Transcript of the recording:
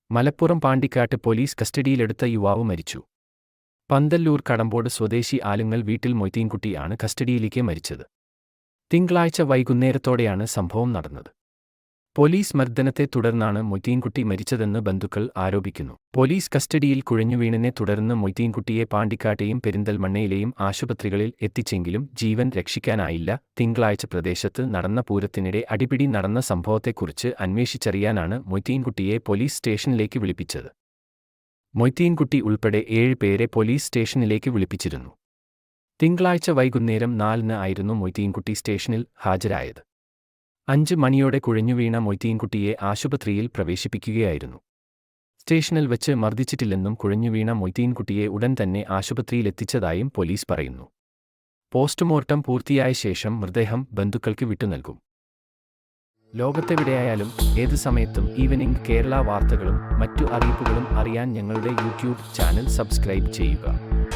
Malappuram പാണ്ടിക്കാട്ട് police കസ്റ്റഡിയിലെടുത്ത യുവാവ് മരിച്ചു. പന്തല്ലൂർ കടമ്പോട് സ്വദേശി ആലുങ്ങൽ വീട്ടിൽ മൊയ്തീൻകുട്ടി ആണ് കസ്റ്റഡിയിലേക്ക് മരിച്ചത്. തിങ്കളാഴ്ച വൈകുന്നേരത്തോടെയാണ് സംഭവം നടന്നത്. പോലീസ് മർദ്ദനത്തെ തുടർന്നാണ് മൊയ്തീൻകുട്ടി മരിച്ചതെന്ന് ബന്ധുക്കൾ ആരോപിക്കുന്നു. പോലീസ് കസ്റ്റഡിയിൽ കുഴഞ്ഞുവീണതിനെ തുടർന്ന് മൊയ്തീൻകുട്ടിയെ പാണ്ടിക്കാട്ടെയും പെരിന്തൽമണ്ണയിലെയും ആശുപത്രികളിൽ എത്തിച്ചെങ്കിലും ജീവൻ രക്ഷിക്കാനായില്ല. തിങ്കളാഴ്ച പ്രദേശത്ത് നടന്ന പൂരത്തിനിടെ അടിപിടി നടന്ന സംഭവത്തെക്കുറിച്ച് അന്വേഷിച്ചറിയാനാണ് മൊയ്തീൻകുട്ടിയെ പോലീസ് സ്റ്റേഷനിലേക്ക് വിളിപ്പിച്ചത്. മൊയ്തീൻകുട്ടി ഉൾപ്പെടെ 7 പേരെ പോലീസ് സ്റ്റേഷനിലേക്ക് വിളിപ്പിച്ചിരുന്നു. തിങ്കളാഴ്ച വൈകുന്നേരം 4-ന് ആയിരുന്നു മൊയ്തീൻകുട്ടി സ്റ്റേഷനിൽ ഹാജരായത്. 5 മണിയോടെ കുഴഞ്ഞുവീണ മൊയ്തീൻകുട്ടിയെ ആശുപത്രിയിൽ പ്രവേശിപ്പിക്കുകയായിരുന്നു. സ്റ്റേഷനിൽ വച്ച് മർദ്ദിച്ചിട്ടില്ലെന്നും കുഴഞ്ഞുവീണ മൊയ്തീൻകുട്ടിയെ ഉടൻ തന്നെ ആശുപത്രിയിലെത്തിച്ചതായും പോലീസ് പറയുന്നു. പോസ്റ്റ്മോർട്ടം പൂർത്തിയായ ശേഷം മൃതദേഹം ബന്ധുക്കൾക്ക് വിട്ടുനൽകും. ലോകത്തെവിടെയായാലും ഏത് സമയത്തും ഈവനിംഗ് കേരള വാർത്തകളും മറ്റു അറിയിപ്പുകളും അറിയാൻ ഞങ്ങളുടെ യൂട്യൂബ് ചാനൽ സബ്സ്ക്രൈബ് ചെയ്യുക.